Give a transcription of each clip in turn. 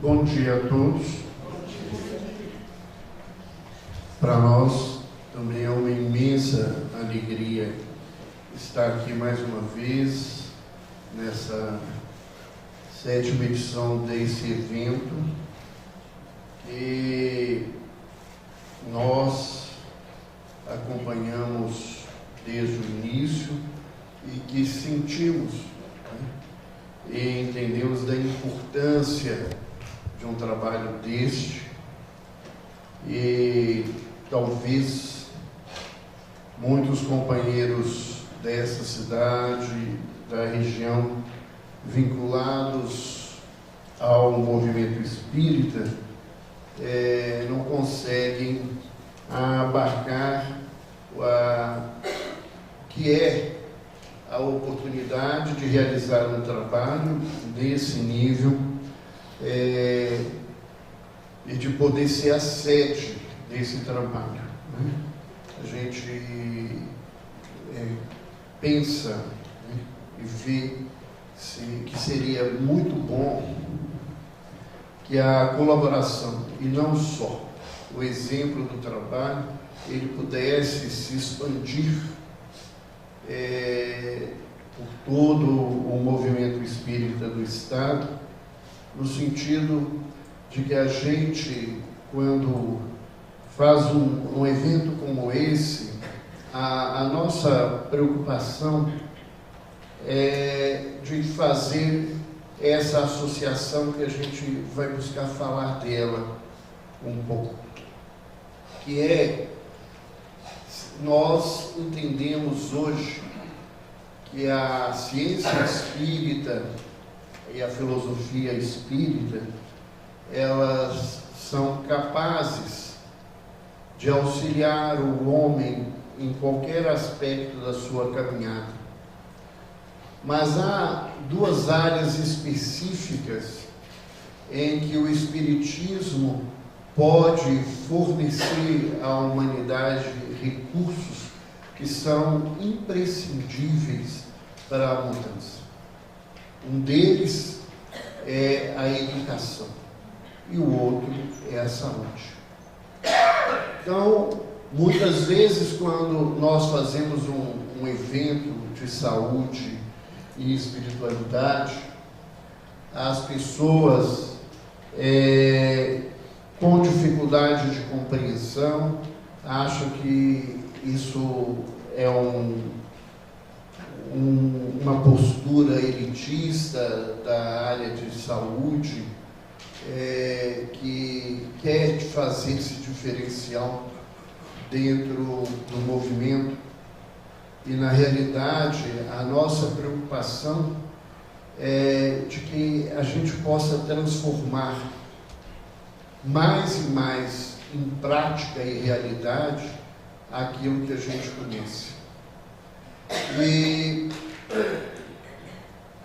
Bom dia a todos. Para nós também é uma imensa alegria estar aqui mais uma vez nessa 7ª edição desse evento que nós acompanhamos desde o início e que sentimos, e entendemos da importância de um trabalho deste, e talvez muitos companheiros dessa cidade, da região, vinculados ao movimento espírita, não conseguem abarcar que é a oportunidade de realizar um trabalho desse nível e de poder ser a sede desse trabalho, né? A gente pensa, né, e vê que seria muito bom que a colaboração, e não só o exemplo do trabalho, ele pudesse se expandir por todo o movimento espírita do Estado, no sentido de que a gente, quando faz um evento como esse, a nossa preocupação é de fazer essa associação que a gente vai buscar falar dela um pouco, que é, nós entendemos hoje que a ciência espírita e a filosofia espírita, elas são capazes de auxiliar o homem em qualquer aspecto da sua caminhada. Mas há duas áreas específicas em que o Espiritismo pode fornecer à humanidade recursos que são imprescindíveis para a mudança. Um deles é a educação e o outro é a saúde. Então, muitas vezes, quando nós fazemos um evento de saúde e espiritualidade, as pessoas com dificuldade de compreensão acham que isso é uma postura elitista da área de saúde, que quer fazer esse diferencial dentro do movimento. E, na realidade, a nossa preocupação é de que a gente possa transformar mais e mais em prática e realidade aquilo que a gente conhece.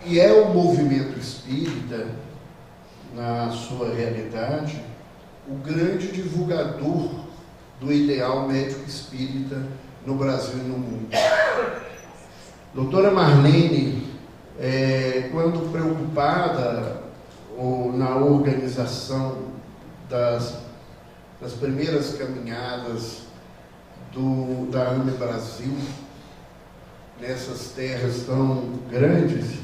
E é o movimento espírita, na sua realidade, o grande divulgador do ideal médico espírita no Brasil e no mundo. Doutora Marlene, quando preocupada na organização das primeiras caminhadas da AME Brasil, nessas terras tão grandes,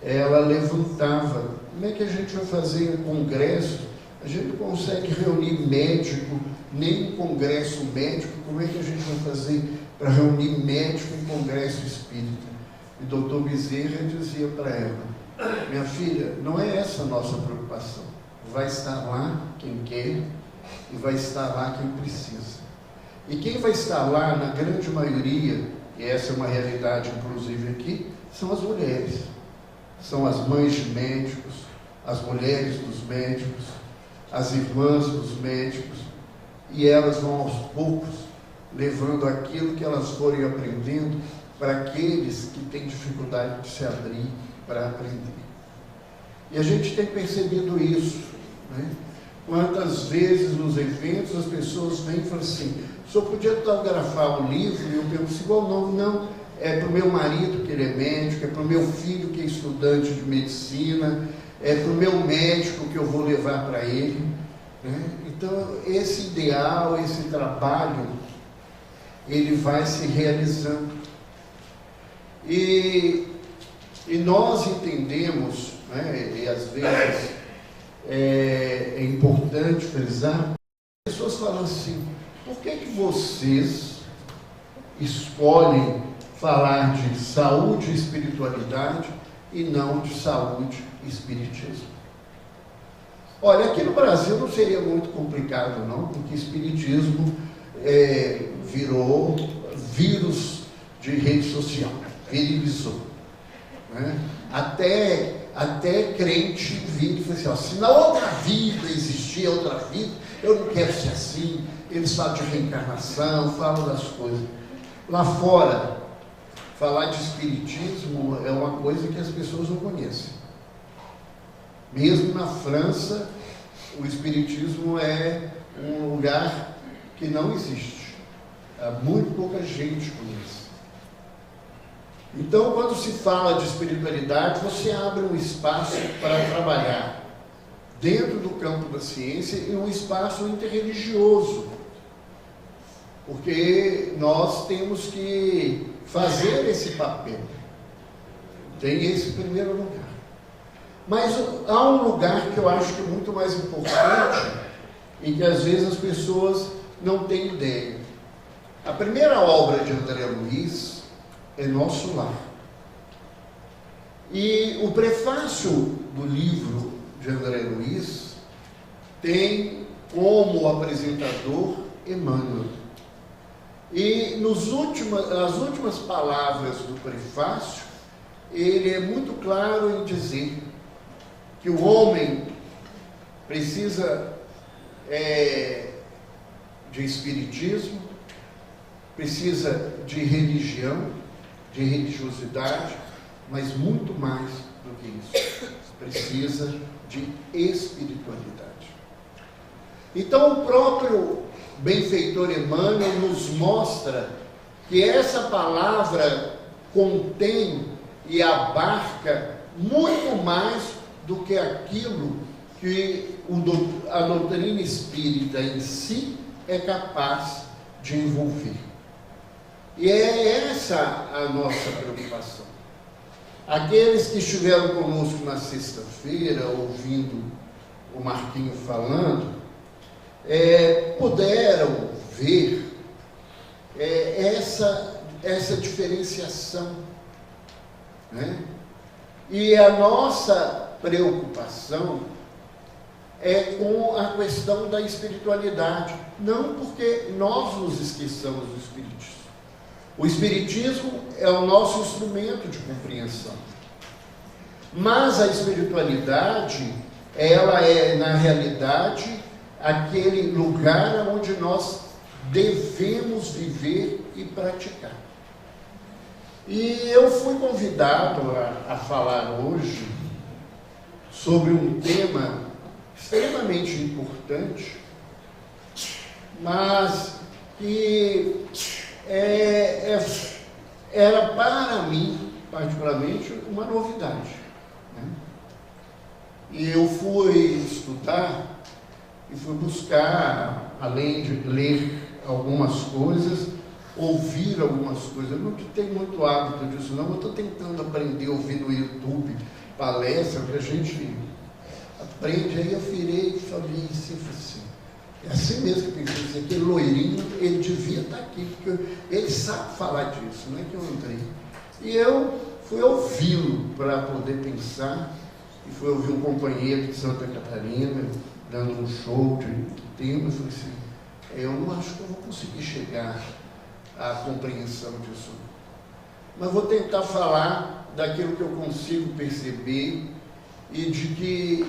ela levantava: como é que a gente vai fazer um congresso? A gente não consegue reunir médico, nem um congresso médico. Como é que a gente vai fazer para reunir médico em congresso espírita? E o doutor Bezerra dizia para ela: minha filha, não é essa a nossa preocupação. Vai estar lá quem quer e vai estar lá quem precisa. E quem vai estar lá, na grande maioria, e essa é uma realidade inclusive aqui, são as mulheres. São as mães de médicos, as mulheres dos médicos, as irmãs dos médicos, e elas vão aos poucos levando aquilo que elas forem aprendendo para aqueles que têm dificuldade de se abrir para aprender. E a gente tem percebido isso, né? Quantas vezes nos eventos as pessoas vêm e falam assim: o senhor podia autografar o livro? E eu pergunto assim: qual o nome? Não, é para o meu marido, que ele é médico, é para o meu filho, que é estudante de medicina, é para o meu médico que eu vou levar para ele, né? Então, esse ideal, esse trabalho, ele vai se realizando. E nós entendemos, né, e às vezes é importante frisar, as pessoas falam assim: por que vocês escolhem falar de saúde e espiritualidade e não de saúde e espiritismo? Olha, aqui no Brasil não seria muito complicado não, porque espiritismo virou vírus de rede social, virilizou, né? Até crente vira e fala assim: ó, se na outra vida existia outra vida, eu não quero ser assim. Eles falam de reencarnação, falam das coisas. Lá fora, falar de espiritismo é uma coisa que as pessoas não conhecem. Mesmo na França, o espiritismo é um lugar que não existe. Muito pouca gente conhece. Então, quando se fala de espiritualidade, você abre um espaço para trabalhar dentro do campo da ciência e um espaço interreligioso, porque nós temos que fazer esse papel. Tem esse primeiro lugar. Mas há um lugar que eu acho que é muito mais importante e que às vezes as pessoas não têm ideia. A primeira obra de André Luiz é Nosso Lar. E o prefácio do livro de André Luiz tem como apresentador Emmanuel. E nas últimas palavras do prefácio, ele é muito claro em dizer que o homem precisa de espiritismo, precisa de religião, de religiosidade, mas muito mais do que isso, precisa de espiritualidade. Então o próprio benfeitor Emmanuel nos mostra que essa palavra contém e abarca muito mais do que aquilo que a doutrina espírita em si é capaz de envolver. E é essa a nossa preocupação. Aqueles que estiveram conosco na sexta-feira, ouvindo o Marquinho falando, puderam ver essa diferenciação, né? E a nossa preocupação é com a questão da espiritualidade, não porque nós nos esqueçamos do espiritismo. O espiritismo é o nosso instrumento de compreensão, mas a espiritualidade, ela é, na realidade, aquele lugar onde nós devemos viver e praticar. E eu fui convidado a falar hoje sobre um tema extremamente importante, mas que era para mim, particularmente, uma novidade, né? E eu fui estudar e fui buscar, além de ler algumas coisas, ouvir algumas coisas. Eu não tenho muito hábito disso não, eu estou tentando aprender a ouvir no YouTube palestra, que a gente aprende. Aí eu virei e falei assim, é assim mesmo que eu pensei assim, aquele loirinho, ele devia estar aqui, porque ele sabe falar disso, não é que eu entrei. E eu fui ouvi-lo para poder pensar, e fui ouvir um companheiro de Santa Catarina, dando um show de tema, e falei assim, eu não acho que eu vou conseguir chegar à compreensão disso, mas vou tentar falar daquilo que eu consigo perceber e de que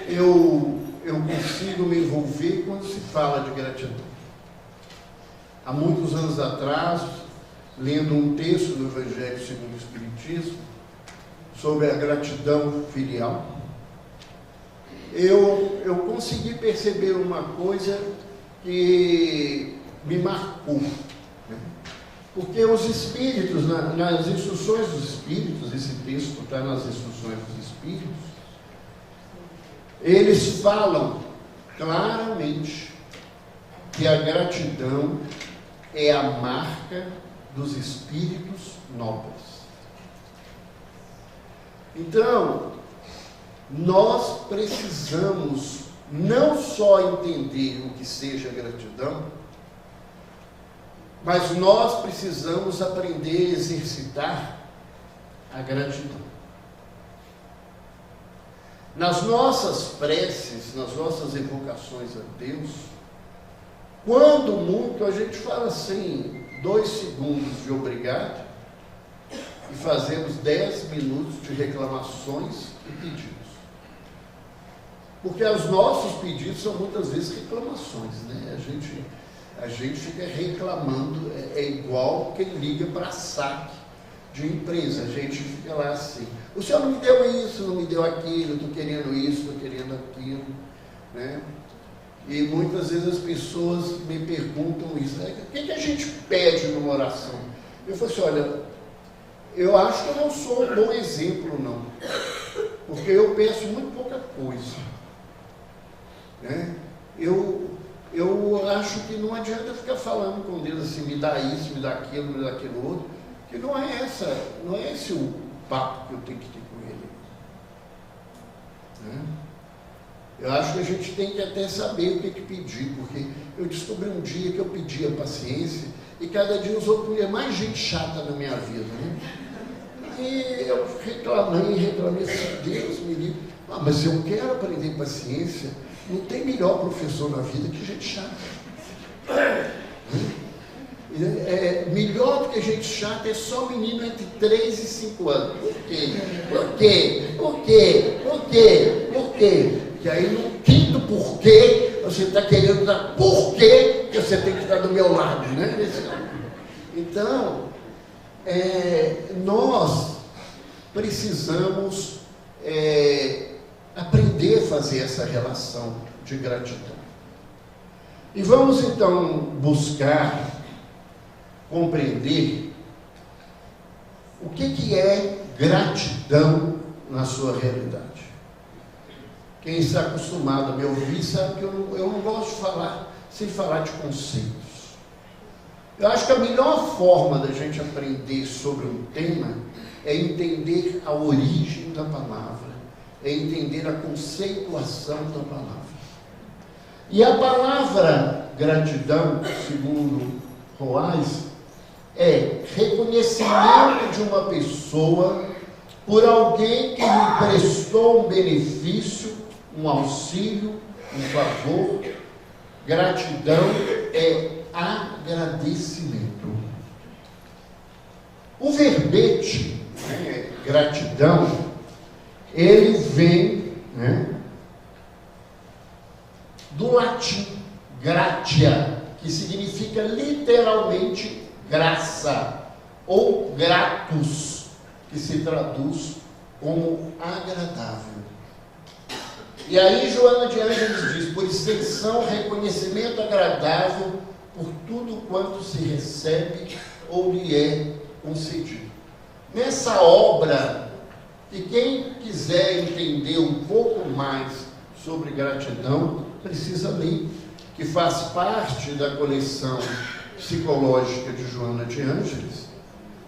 eu consigo me envolver quando se fala de gratidão. Há muitos anos atrás, lendo um texto do Evangelho segundo o Espiritismo, sobre a gratidão filial, eu consegui perceber uma coisa que me marcou, né? Porque os espíritos, nas instruções dos espíritos, esse texto está nas instruções dos espíritos, eles falam claramente que a gratidão é a marca dos espíritos nobres. Então, nós precisamos não só entender o que seja gratidão, mas nós precisamos aprender a exercitar a gratidão. Nas nossas preces, nas nossas evocações a Deus, quando muito a gente fala assim, 2 segundos de obrigado e fazemos 10 minutos de reclamações e pedidos. Porque os nossos pedidos são muitas vezes reclamações, né? A gente fica reclamando, é igual quem liga para saque de empresa. A gente fica lá assim, o senhor não me deu isso, não me deu aquilo, estou querendo isso, estou querendo aquilo, né? E muitas vezes as pessoas me perguntam isso, né? O que a gente pede numa oração? Eu falo assim, olha, eu acho que eu não sou um bom exemplo, não, porque eu peço muito pouca coisa, né? Eu acho que não adianta ficar falando com Deus assim, me dá isso, me dá aquilo outro, que não é esse o papo que eu tenho que ter com Ele, né? Eu acho que a gente tem que até saber o que pedir, porque eu descobri um dia que eu pedia paciência e cada dia os outros iam mais gente chata na minha vida, né? E eu reclamei assim, Deus me livre. Mas eu quero aprender paciência, não tem melhor professor na vida que gente chata. Melhor do que gente chata é só menino entre 3 e 5 anos. Por quê? Por quê? Que aí no quinto porquê, você está querendo dar porquê que você tem que estar do meu lado, né? Então, nós precisamos aprender a fazer essa relação de gratidão. E vamos então buscar compreender o que é gratidão na sua realidade. Quem está acostumado a me ouvir sabe que eu não gosto de falar sem falar de conceitos. Eu acho que a melhor forma da gente aprender sobre um tema é entender a origem da palavra, é entender a conceituação da palavra. E a palavra gratidão, segundo Roais, é reconhecimento de uma pessoa por alguém que lhe prestou um benefício, um auxílio, um favor. Gratidão é agradecimento. O verbete, gratidão, ele vem, do latim gratia, que significa literalmente graça, ou gratus, que se traduz como agradável. E aí Joana de Ângeles diz, por extensão, reconhecimento agradável por tudo quanto se recebe ou lhe é concedido. Nessa obra, e quem quiser entender um pouco mais sobre gratidão, precisa ler, que faz parte da coleção psicológica de Joana de Ângeles.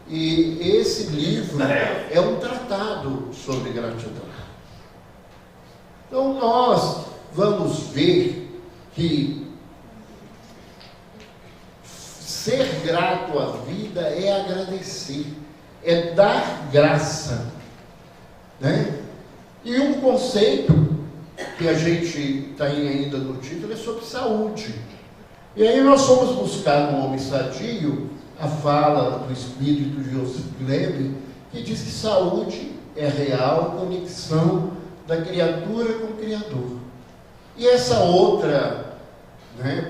E esse livro é um tratado sobre gratidão. Então nós vamos ver que ser grato à vida é agradecer, é dar graça, né? E um conceito que a gente tem ainda no título é sobre saúde. E aí nós fomos buscar no Homem Sadio a fala do espírito de Joseph Gleb, que diz que saúde é a real conexão da criatura com o Criador. E essa outra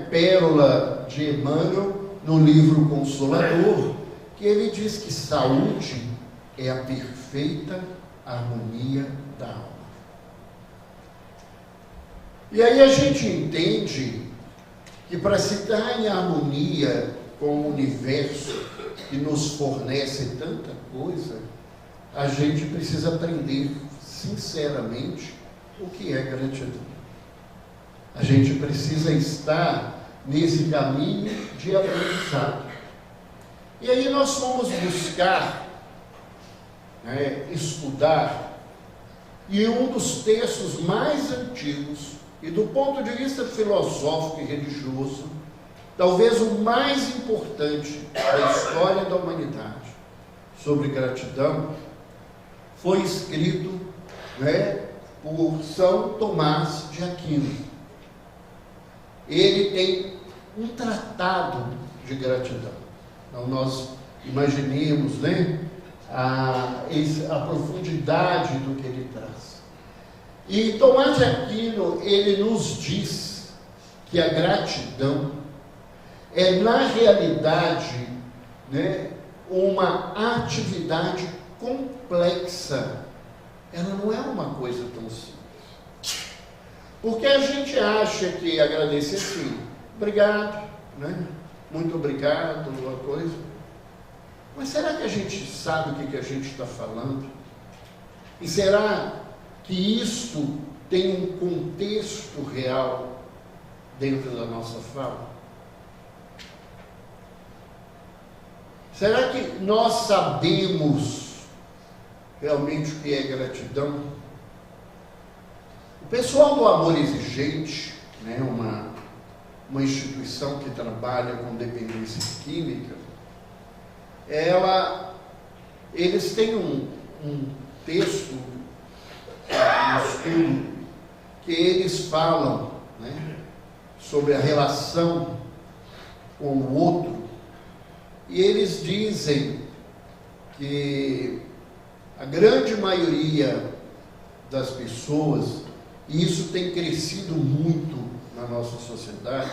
pérola de Emmanuel, no livro Consolador, que ele diz que saúde é a perfeita harmonia da alma. E aí a gente entende que para se estar em harmonia com o universo que nos fornece tanta coisa, a gente precisa aprender sinceramente o que é gratidão. A gente precisa estar nesse caminho de aprendizado. E aí nós fomos buscar, estudar, e um dos textos mais antigos, e do ponto de vista filosófico e religioso, talvez o mais importante da história da humanidade, sobre gratidão, foi escrito por São Tomás de Aquino. Ele tem um tratado de gratidão. Então nós imaginemos a profundidade do que ele traz. E Tomás de Aquino, ele nos diz que a gratidão é, na realidade, uma atividade complexa. Ela não é uma coisa tão simples. Porque a gente acha que agradecer sim, obrigado, muito obrigado, uma coisa. Mas será que a gente sabe o que a gente está falando? E será que isto tem um contexto real dentro da nossa fala? Será que nós sabemos realmente o que é gratidão? O pessoal do Amor Exigente, uma instituição que trabalha com dependência química, eles têm um texto, um estudo, que eles falam sobre a relação com o outro, e eles dizem que a grande maioria das pessoas, e isso tem crescido muito na nossa sociedade,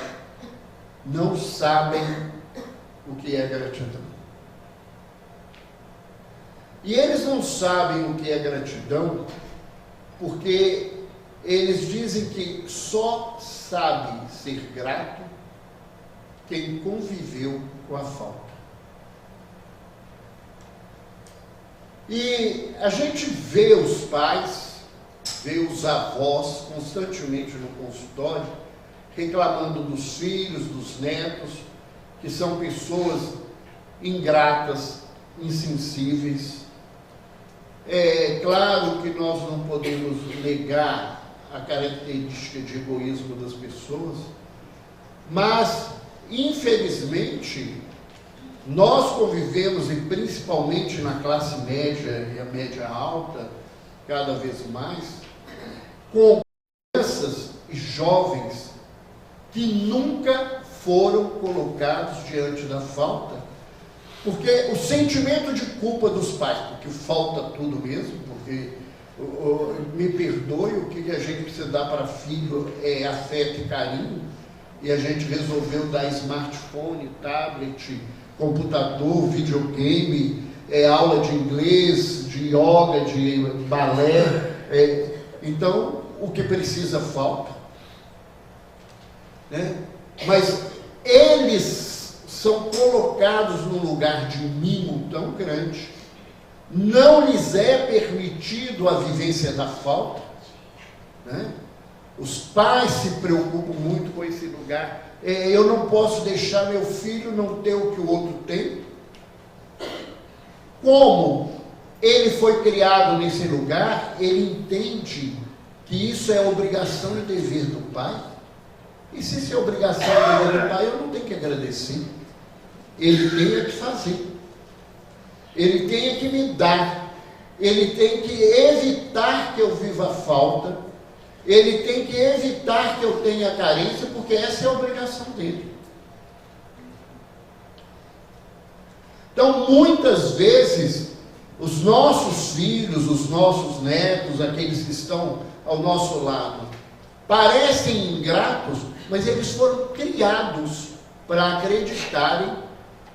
não sabem o que é gratidão. E eles não sabem o que é gratidão porque eles dizem que só sabe ser grato quem conviveu com a falta. E a gente vê os pais, vê os avós constantemente no consultório, reclamando dos filhos, dos netos, que são pessoas ingratas, insensíveis. É claro que nós não podemos negar a característica de egoísmo das pessoas, mas, infelizmente, nós convivemos, e principalmente na classe média e a média alta, cada vez mais, com crianças e jovens que nunca foram colocados diante da falta, porque o sentimento de culpa dos pais, porque falta tudo mesmo, porque, me perdoe, o que a gente precisa dar para filho é afeto e carinho, e a gente resolveu dar smartphone, tablet, computador, videogame, aula de inglês, de yoga, de balé. Então, o que precisa falta. Mas eles são colocados num lugar de mimo tão grande, não lhes é permitido a vivência da falta. Os pais se preocupam muito com esse lugar. Eu não posso deixar meu filho não ter o que o outro tem. Como ele foi criado nesse lugar, ele entende que isso é obrigação e dever do pai. E se isso é obrigação e dever do pai, eu não tenho que agradecer. Ele tem que fazer. Ele tem que me dar. Ele tem que evitar que eu viva a falta. Ele tem que evitar que eu tenha carência, porque essa é a obrigação dele. Então, muitas vezes, os nossos filhos, os nossos netos, aqueles que estão ao nosso lado, parecem ingratos, mas eles foram criados para acreditarem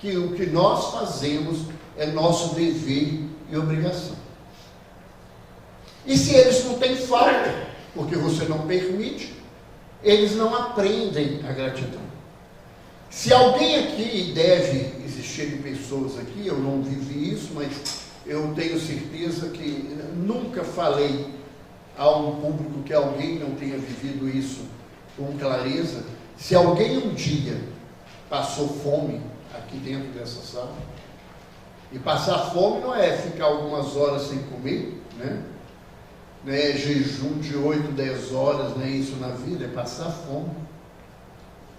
que o que nós fazemos é nosso dever e obrigação. E se eles não têm falta, porque você não permite, eles não aprendem a gratidão. Se alguém aqui, deve existir pessoas aqui, eu não vivi isso, mas eu tenho certeza que nunca falei a um público que alguém não tenha vivido isso com clareza. Se alguém um dia passou fome aqui dentro dessa sala, e passar fome não é ficar algumas horas sem comer, né? Não é jejum de 8, 10 horas, não é isso na vida, é passar fome.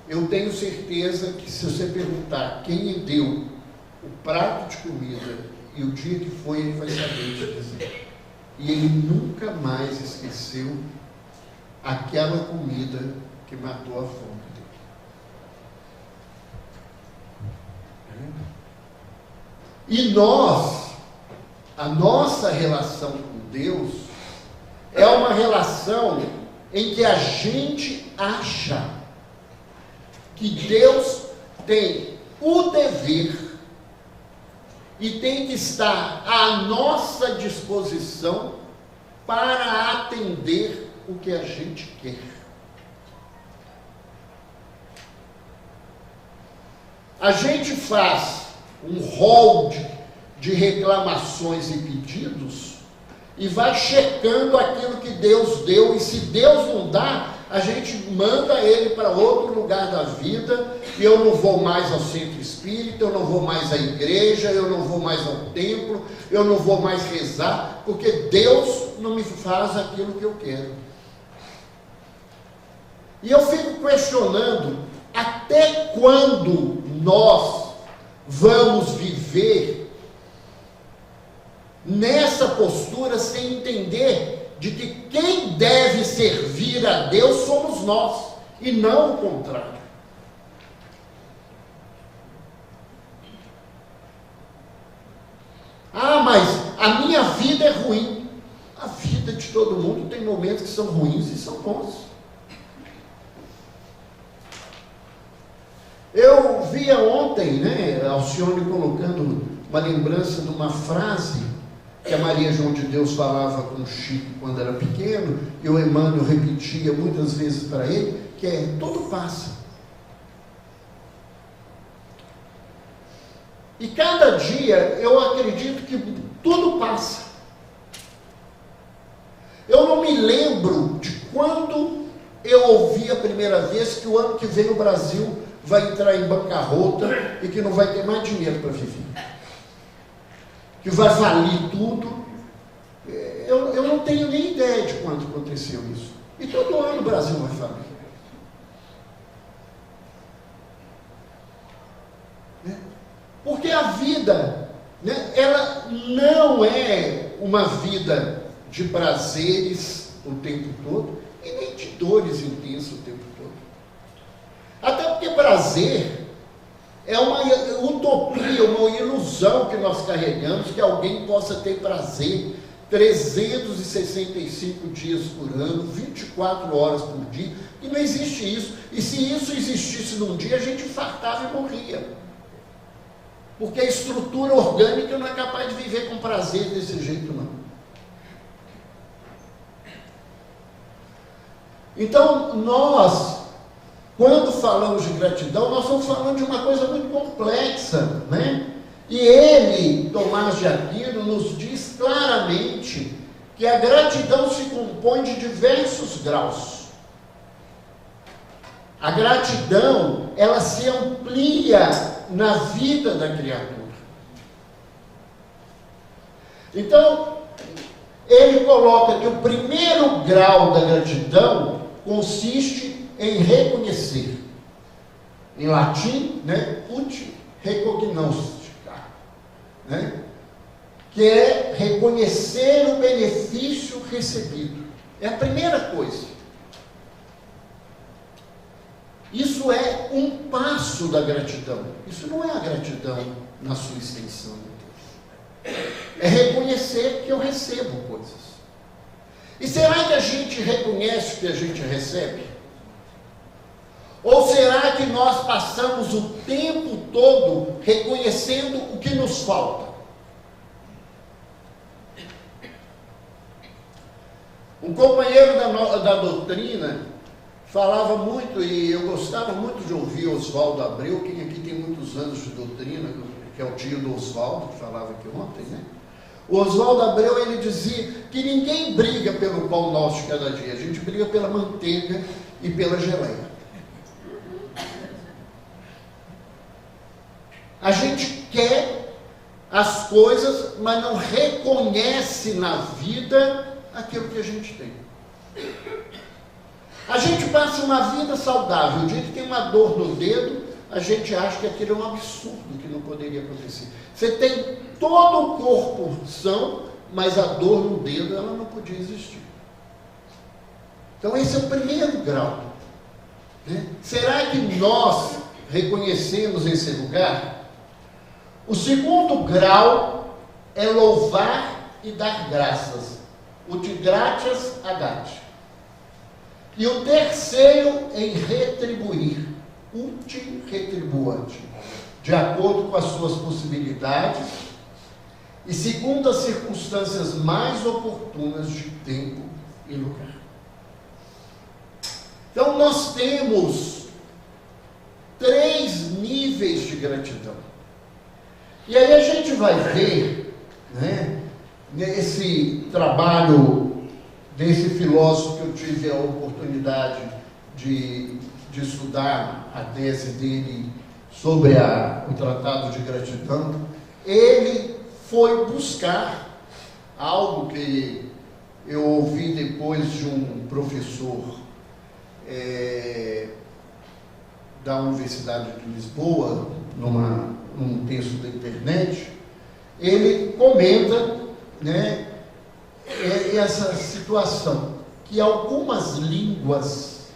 Eu tenho certeza que se você perguntar quem lhe deu o prato de comida e o dia que foi, ele vai saber te dizer. E ele nunca mais esqueceu aquela comida que matou a fome dele. E nós, a nossa relação com Deus, é uma relação em que a gente acha que Deus tem o dever e tem que estar à nossa disposição para atender o que a gente quer. A gente faz um rol de reclamações e pedidos e vai checando aquilo que Deus deu, e se Deus não dá, a gente manda ele para outro lugar da vida, e eu não vou mais ao centro espírita, eu não vou mais à igreja, eu não vou mais ao templo, eu não vou mais rezar, porque Deus não me faz aquilo que eu quero. E eu fico questionando, até quando nós vamos viver nessa postura sem entender de que quem deve servir a Deus somos nós, e não o contrário. Ah, mas a minha vida é ruim. A vida de todo mundo tem momentos que são ruins e são bons. Eu via ontem, Alcione colocando uma lembrança de uma frase que a Maria João de Deus falava com o Chico quando era pequeno, e o Emmanuel repetia muitas vezes para ele, que é: tudo passa. E cada dia eu acredito que tudo passa. Eu não me lembro de quando eu ouvi a primeira vez que o ano que vem o Brasil vai entrar em bancarrota e que não vai ter mais dinheiro para viver, que vai falir tudo. Eu não tenho nem ideia de quando aconteceu isso. E todo ano o Brasil vai falir. Porque a vida, ela não é uma vida de prazeres o tempo todo, e nem de dores intensas o tempo todo. Até porque prazer é uma utopia, uma ilusão que nós carregamos, que alguém possa ter prazer 365 dias por ano, 24 horas por dia, e não existe isso. E se isso existisse num dia, a gente infartava e morria. Porque a estrutura orgânica não é capaz de viver com prazer desse jeito, não. Então, nós, quando falamos de gratidão, nós estamos falando de uma coisa muito complexa, E ele, Tomás de Aquino, nos diz claramente que a gratidão se compõe de diversos graus. A gratidão, ela se amplia na vida da criatura. Então, ele coloca que o primeiro grau da gratidão consiste em reconhecer. Em latim, ut recognoscitar, que é reconhecer o benefício recebido. É a primeira coisa. Isso é um passo da gratidão. Isso não é a gratidão na sua extensão. É reconhecer que eu recebo coisas. E será que a gente reconhece o que a gente recebe? Ou será que nós passamos o tempo todo reconhecendo o que nos falta? Um companheiro da doutrina falava muito, e eu gostava muito de ouvir Oswaldo Abreu. Quem aqui tem muitos anos de doutrina, que é o tio do Oswaldo, que falava aqui ontem, O Oswaldo Abreu, ele dizia que ninguém briga pelo pão nosso de cada dia, a gente briga pela manteiga e pela geleia. A gente quer as coisas, mas não reconhece na vida aquilo que a gente tem. A gente passa uma vida saudável, o dia que tem uma dor no dedo, a gente acha que aquilo é um absurdo, que não poderia acontecer. Você tem todo o corpo são, mas a dor no dedo, ela não podia existir. Então esse é o primeiro grau, né? Será que nós reconhecemos esse lugar? O segundo grau é louvar e dar graças. O de gratias agate. E o terceiro em retribuir. Uti retribuante. De acordo com as suas possibilidades e segundo as circunstâncias mais oportunas de tempo e lugar. Então nós temos 3 níveis de gratidão. E aí a gente vai ver, né, nesse trabalho desse filósofo que eu tive a oportunidade de estudar a tese dele sobre o Tratado de Gratidão, ele foi buscar algo que eu ouvi depois de um professor da Universidade de Lisboa, num texto da internet. Ele comenta, né, essa situação, que algumas línguas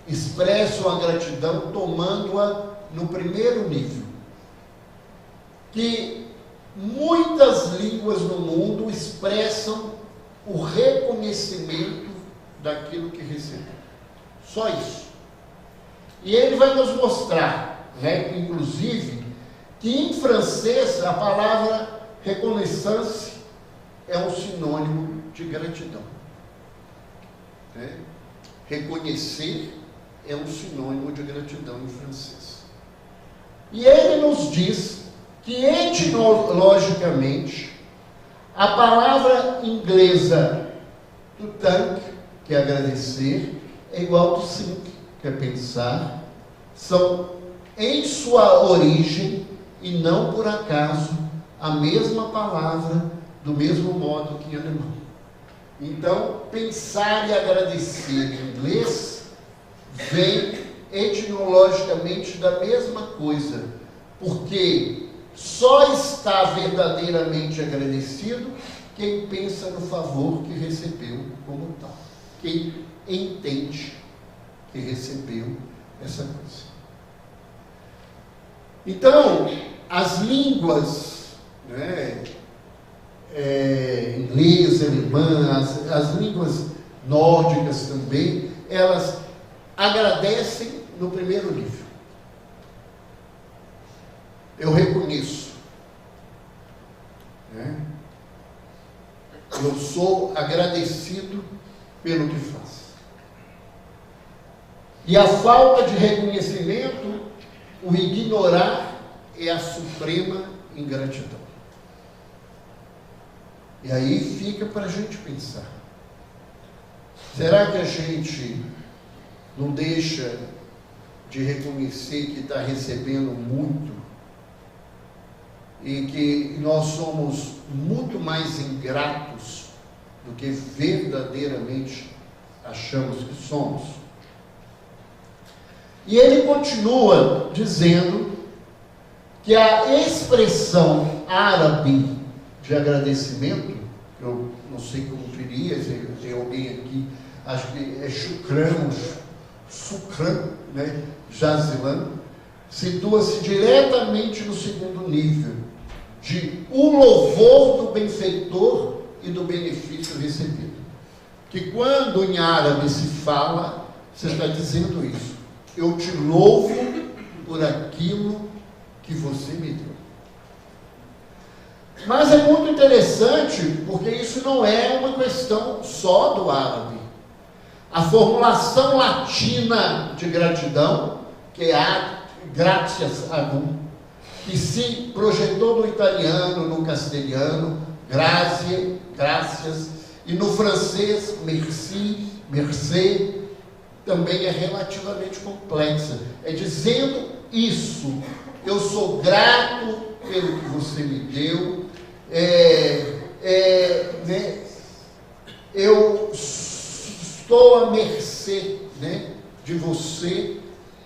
expressam a gratidão tomando-a no primeiro nível, que muitas línguas no mundo expressam o reconhecimento daquilo que recebeu. Só isso. E ele vai nos mostrar, né, inclusive, que em francês a palavra reconnaissance é um sinônimo de gratidão. Né? Reconhecer é um sinônimo de gratidão em francês. E ele nos diz que etimologicamente a palavra inglesa to thank, que é agradecer, é igual to think, que é pensar, são em sua origem e não por acaso a mesma palavra do mesmo modo que em alemão. Então, pensar e agradecer em inglês vem etimologicamente da mesma coisa, porque só está verdadeiramente agradecido quem pensa no favor que recebeu como tal, quem entende que recebeu essa coisa. Então, as línguas, né, inglês, alemã, as línguas nórdicas também, elas agradecem no primeiro nível. Eu reconheço, né? Eu sou agradecido pelo que faço. E a falta de reconhecimento, o ignorar, é a suprema ingratidão. E aí fica para a gente pensar. Será que a gente não deixa de reconhecer que está recebendo muito e que nós somos muito mais ingratos do que verdadeiramente achamos que somos? E ele continua dizendo que a expressão árabe de agradecimento, eu não sei como diria, tem alguém aqui, acho que é shukran, né, jazilan, situa-se diretamente no segundo nível, de o louvor do benfeitor e do benefício recebido. Que quando em árabe se fala, você está dizendo isso: eu te louvo por aquilo que você me deu. Mas é muito interessante, porque isso não é uma questão só do árabe. A formulação latina de gratidão, que é gratias agum, que se projetou no italiano, no castelhano, grazie, gracias, e no francês, merci, merci, também é relativamente complexa. É dizendo isso: eu sou grato pelo que você me deu, né? Eu estou à mercê, né, de você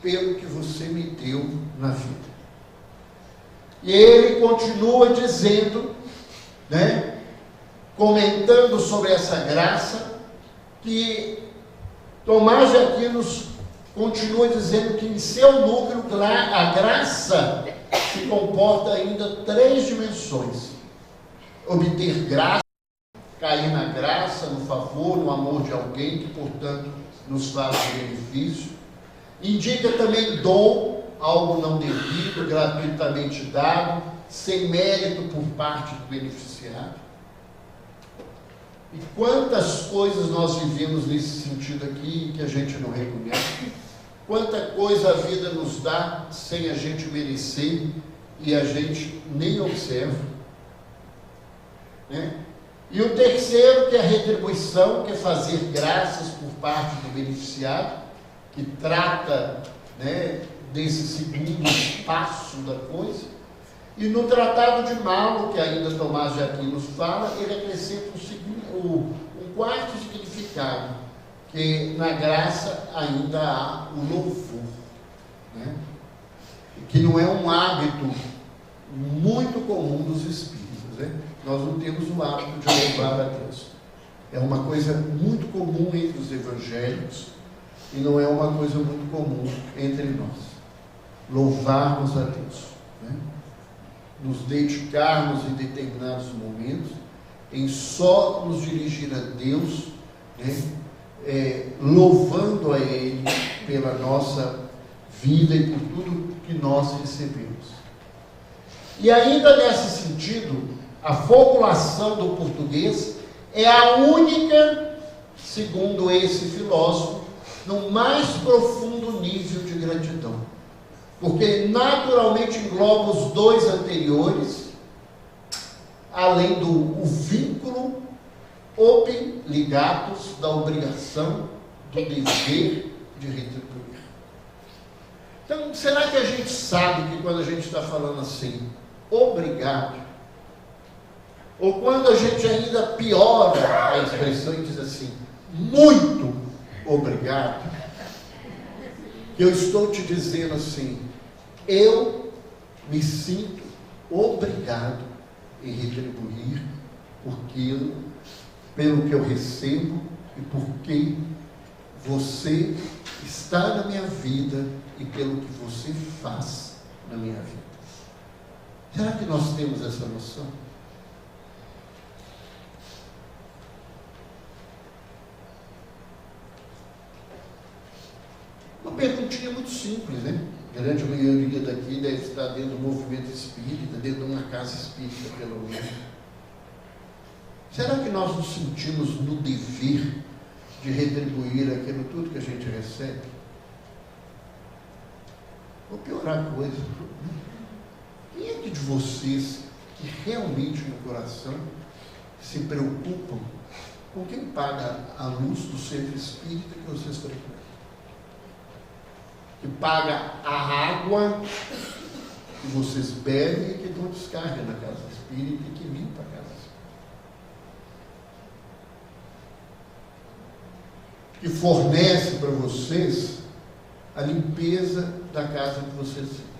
pelo que você me deu na vida. E ele continua dizendo, né, comentando sobre essa graça, que Tomás de Aquino continua dizendo que em seu núcleo a graça se comporta ainda 3 dimensões: obter graça, cair na graça, no favor, no amor de alguém que, portanto, nos faz benefício. Indica também dom, algo não devido, gratuitamente dado, sem mérito por parte do beneficiário. E quantas coisas nós vivemos nesse sentido aqui que a gente não reconhece? Quanta coisa a vida nos dá sem a gente merecer e a gente nem observa, né? E o terceiro, que é a retribuição, que é fazer graças por parte do beneficiário, que trata, né, desse segundo passo da coisa. E no Tratado de Malo, que ainda Tomás de Aquino nos fala, ele acrescenta um quarto significado, que na graça ainda há o louvor, né? Que não é um hábito muito comum dos espíritas, né? Nós não temos o hábito de louvar a Deus. É uma coisa muito comum entre os evangélicos e não é uma coisa muito comum entre nós. Louvarmos a Deus, né? Nos dedicarmos em determinados momentos em só nos dirigir a Deus, né? Louvando a Ele pela nossa vida e por tudo que nós recebemos. E ainda nesse sentido, a formulação do português é a única, segundo esse filósofo, no mais profundo nível de gratidão, porque naturalmente engloba os 2 anteriores, além do vínculo open ligatus, da obrigação, do dever de retribuir. Então, será que a gente sabe que quando a gente está falando assim, obrigado, ou quando a gente ainda piora a expressão e diz assim, muito obrigado, que eu estou te dizendo assim, eu me sinto obrigado em retribuir pelo que eu recebo e porque você está na minha vida e pelo que você faz na minha vida. Será que nós temos essa noção? Uma perguntinha muito simples, né? A grande maioria daqui deve estar dentro do movimento espírita, dentro de uma casa espírita, pelo menos. Será que nós nos sentimos no dever de retribuir aquilo tudo que a gente recebe? Vou piorar a coisa. Quem é que de vocês que realmente no coração se preocupam com quem paga a luz do centro espírita que vocês frequentam? Que paga a água que vocês bebem e que dão descarga na casa espírita e que limpa a casa espírita. Que fornece para vocês a limpeza da casa que vocês têm.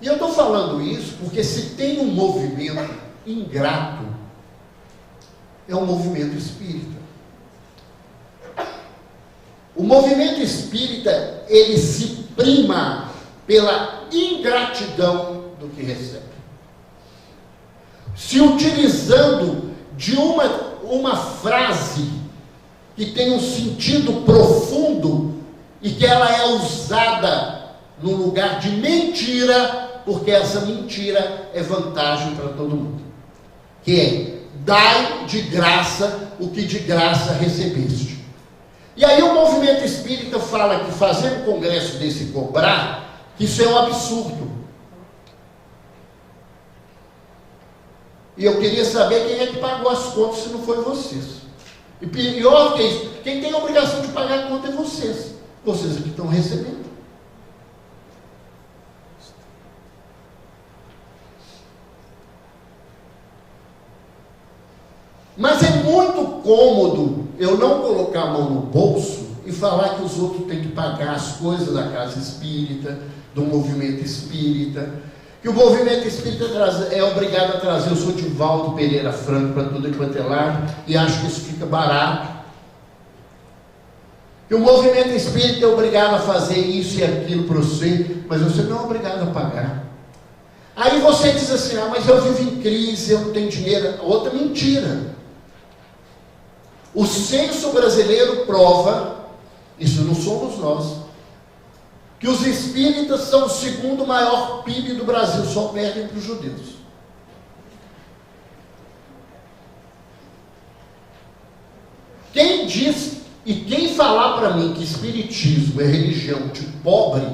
E eu estou falando isso porque se tem um movimento ingrato, é um movimento espírita. O movimento espírita, ele se prima pela ingratidão do que recebe. Se utilizando de uma frase que tem um sentido profundo e que ela é usada no lugar de mentira, porque essa mentira é vantagem para todo mundo. Que é, dai de graça o que de graça recebeste. E aí o movimento espírita fala que fazer um congresso desse cobrar, que isso é um absurdo. E eu queria saber quem é que pagou as contas se não foi vocês. E pior que isso, quem tem a obrigação de pagar a conta é vocês. Vocês aqui estão recebendo. Mas é muito cômodo eu não colocar a mão no bolso e falar que os outros têm que pagar as coisas da casa espírita, do movimento espírita, que o movimento espírita é obrigado a trazer o Sr. Divaldo Pereira Franco para tudo quanto é lado, e acho que isso fica barato. Que o movimento espírita é obrigado a fazer isso e aquilo para você, mas você não é obrigado a pagar. Aí você diz assim, mas eu vivo em crise, eu não tenho dinheiro. Outra mentira. O censo brasileiro prova, isso não somos nós, que os espíritas são o segundo maior PIB do Brasil, só perdem para os judeus. Quem diz e quem falar para mim que espiritismo é religião de pobre,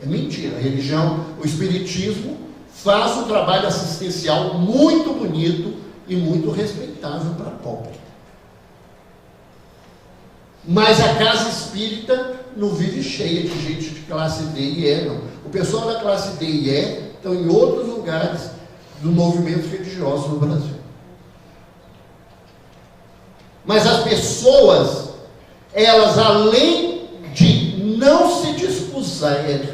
é mentira. A religião, o espiritismo faz um trabalho assistencial muito bonito e muito respeitável para pobre. Mas a casa espírita não vive cheia de gente de classe D e E, não. O pessoal da classe D e E estão em outros lugares do movimento religioso no Brasil. Mas as pessoas, elas além de não se dispuserem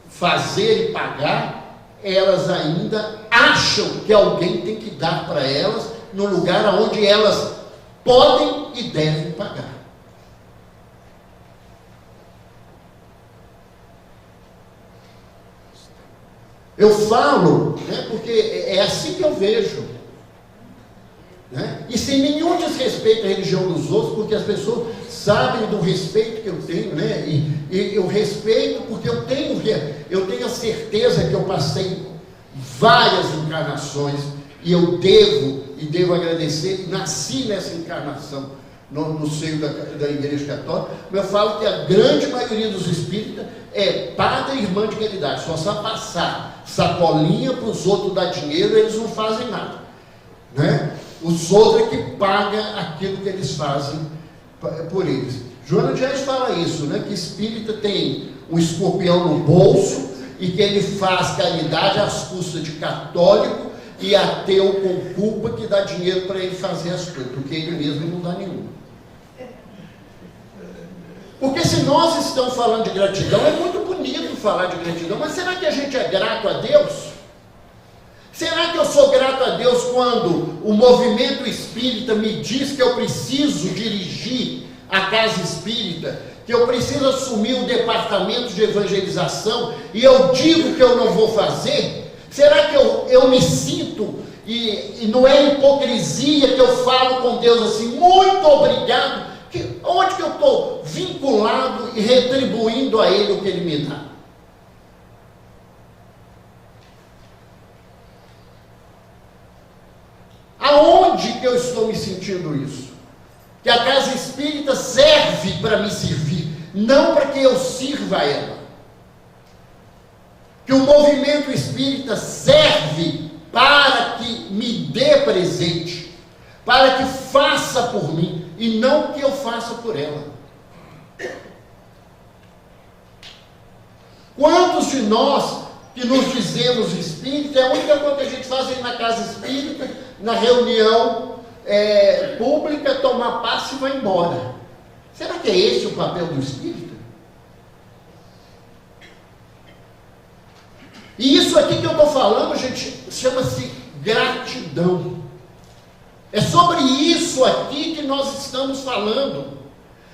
fazer e pagar, elas ainda acham que alguém tem que dar para elas no lugar onde elas podem e devem pagar. Eu falo, porque é assim que eu vejo, e sem nenhum desrespeito à religião dos outros, porque as pessoas sabem do respeito que eu tenho, e eu respeito porque eu tenho a certeza que eu passei várias encarnações, e eu devo agradecer, nasci nessa encarnação, no seio da Igreja Católica, mas eu falo que a grande maioria dos espíritas é padre e irmã de caridade, só sabe passar sacolinha para os outros dar dinheiro, eles não fazem nada, Os outros é que pagam aquilo que eles fazem por eles. Joana de Anjos fala isso, que espírita tem um escorpião no bolso e que ele faz caridade às custas de católico e ateu com culpa que dá dinheiro para ele fazer as coisas, porque ele mesmo não dá nenhum. Porque se nós estamos falando de gratidão, é muito bonito falar de gratidão, mas será que a gente é grato a Deus? Será que eu sou grato a Deus quando o movimento espírita me diz que eu preciso dirigir a casa espírita, que eu preciso assumir o departamento de evangelização, e eu digo que eu não vou fazer? Será que eu me sinto, e não é hipocrisia que eu falo com Deus assim, muito obrigado, onde que eu estou vinculado e retribuindo a Ele o que Ele me dá? Aonde que eu estou me sentindo isso? Que a casa espírita serve para me servir, não para que eu sirva a ela. Que o movimento espírita serve para que me dê presente, para que faça por mim, e não que eu faça por ela. Quantos de nós que nos dizemos espírita, a única coisa que a gente faz é ir na casa espírita, na reunião pública, tomar passe e vai embora? Será que é esse o papel do espírita? E isso aqui que eu estou falando, gente, chama-se gratidão. É sobre isso aqui que nós estamos falando.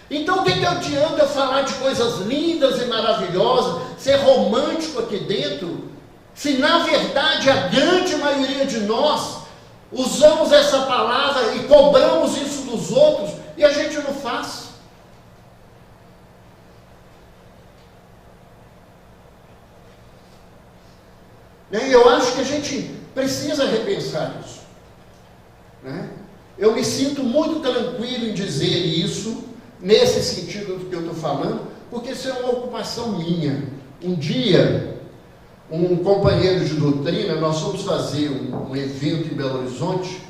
Então o que adianta eu falar de coisas lindas e maravilhosas, ser romântico aqui dentro, se na verdade a grande maioria de nós usamos essa palavra e cobramos isso dos outros e a gente não faz? Eu acho que a gente precisa repensar isso. Eu me sinto muito tranquilo em dizer isso, nesse sentido do que eu estou falando, porque isso é uma ocupação minha. um dia, um companheiro de doutrina, nós fomos fazer um evento em Belo Horizonte.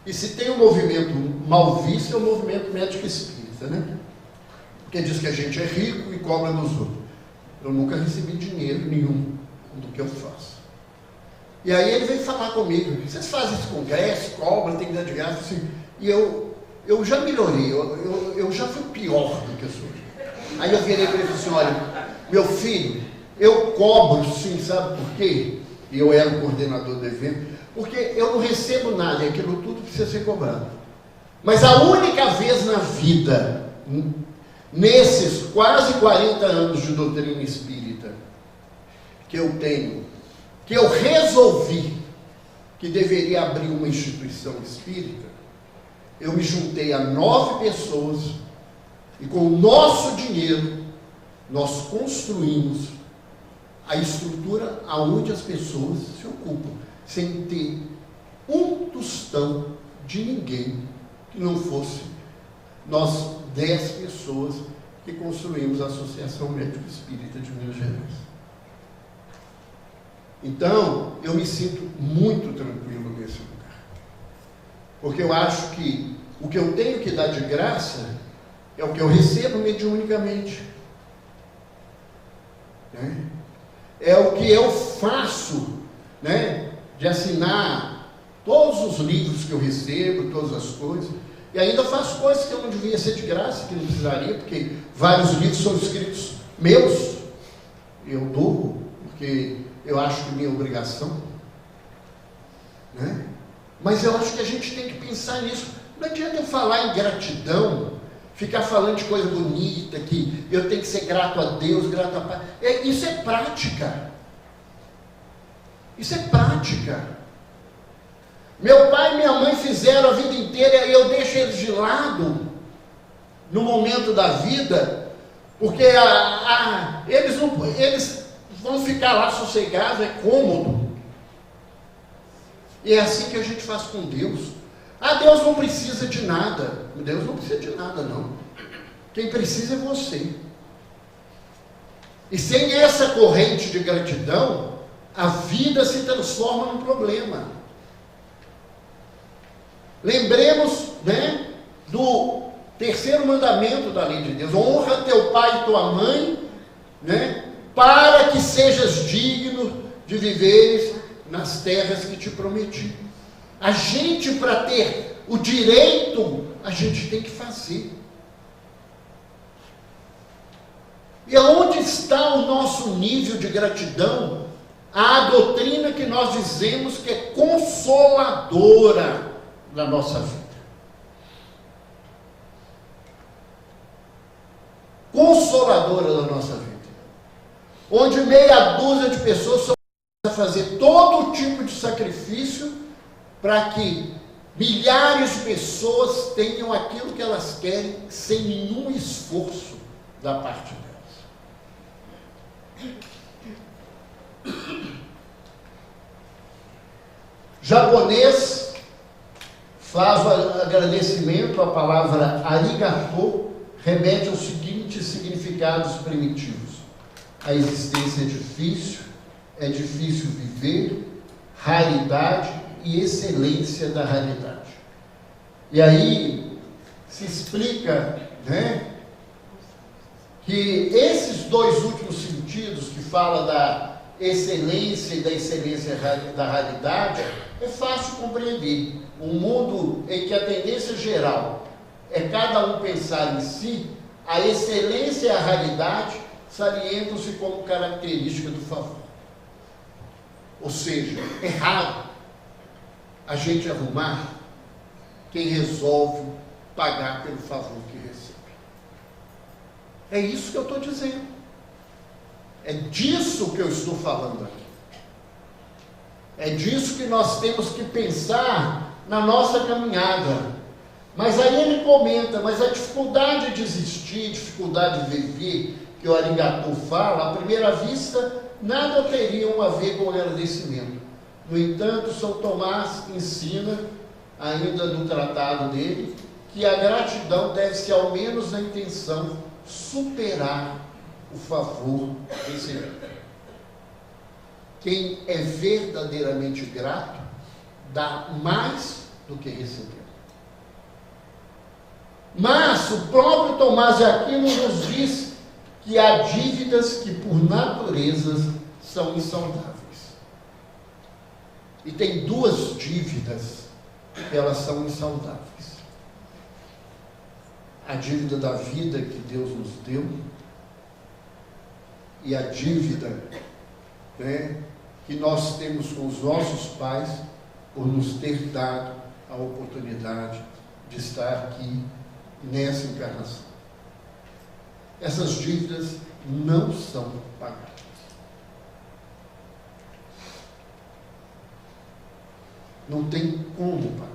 E se tem um movimento mal visto, é o movimento médico espírita, né? Porque diz que a gente é rico e cobra dos outros. Eu nunca recebi dinheiro nenhum do que eu faço. E aí ele veio falar comigo: vocês fazem esse congresso, cobra, tem que dar de graça, assim. E eu já melhorei, eu já fui pior do que eu sou hoje. Aí eu virei para ele e falei assim: olha, meu filho, eu cobro sim, sabe por quê? E eu era o coordenador do evento. Porque eu não recebo nada, e aquilo tudo precisa ser cobrado. Mas a única vez na vida, nesses quase 40 anos de doutrina espírita, que eu resolvi que deveria abrir uma instituição espírita, eu me juntei a 9 pessoas, e com o nosso dinheiro, nós construímos a estrutura aonde as pessoas se ocupam, sem ter um tostão de ninguém que não fosse nós 10 pessoas que construímos a Associação Médico Espírita de Minas Gerais. Então, eu me sinto muito tranquilo nesse lugar, porque eu acho que o que eu tenho que dar de graça é o que eu recebo mediunicamente, né? É o que eu faço, né? De assinar todos os livros que eu recebo, todas as coisas, e ainda faço coisas que eu não devia ser de graça, que não precisaria, porque vários livros são escritos meus, eu dou, porque eu acho que é minha obrigação, né? Mas eu acho que a gente tem que pensar nisso. Não adianta eu falar em gratidão, ficar falando de coisa bonita, que eu tenho que ser grato a Deus, grato a Pai. Isso é prática. Isso é prática. Meu pai e minha mãe fizeram a vida inteira, e eu deixo eles de lado no momento da vida, porque eles vão ficar lá sossegados, é cômodo. E é assim que a gente faz com Deus. Deus não precisa de nada. Deus não precisa de nada, não. Quem precisa é você. E sem essa corrente de gratidão, a vida se transforma num problema. Lembremos, né, do terceiro mandamento da lei de Deus: honra teu pai e tua mãe, né, para que sejas digno de viveres nas terras que te prometi. A gente, para ter o direito, a gente tem que fazer. E aonde está o nosso nível de gratidão? A doutrina que nós dizemos que é consoladora na nossa vida. Consoladora da nossa vida. Onde meia dúzia de pessoas são a fazer todo tipo de sacrifício para que milhares de pessoas tenham aquilo que elas querem sem nenhum esforço da parte delas. Japonês faz o agradecimento, a palavra arigato remete aos seguintes significados primitivos: a existência é difícil viver, raridade e excelência da raridade. E aí se explica, né, que esses dois últimos sentidos, que fala da excelência e da excelência da raridade, é fácil compreender. Um mundo em que a tendência geral é cada um pensar em si, a excelência e a raridade salientam-se como característica do favor. Ou seja, é raro a gente arrumar quem resolve pagar pelo favor que recebe. É isso que eu estou dizendo. É disso que eu estou falando aqui. É disso que nós temos que pensar na nossa caminhada. Mas aí ele comenta, mas a dificuldade de existir, dificuldade de viver, que o arigato fala, à primeira vista, nada teriam a ver com o agradecimento. No entanto, São Tomás ensina, ainda no tratado dele, que a gratidão deve-se, ao menos na intenção, superar o favor recebido. Quem é verdadeiramente grato dá mais do que recebeu. Mas o próprio Tomás de Aquino nos diz que há dívidas que por natureza são insaudáveis. E tem duas dívidas que elas são insaudáveis. A dívida da vida que Deus nos deu e a dívida, né, que nós temos com os nossos pais por nos ter dado a oportunidade de estar aqui nessa encarnação. Essas dívidas não são pagáveis. Não tem como pagar.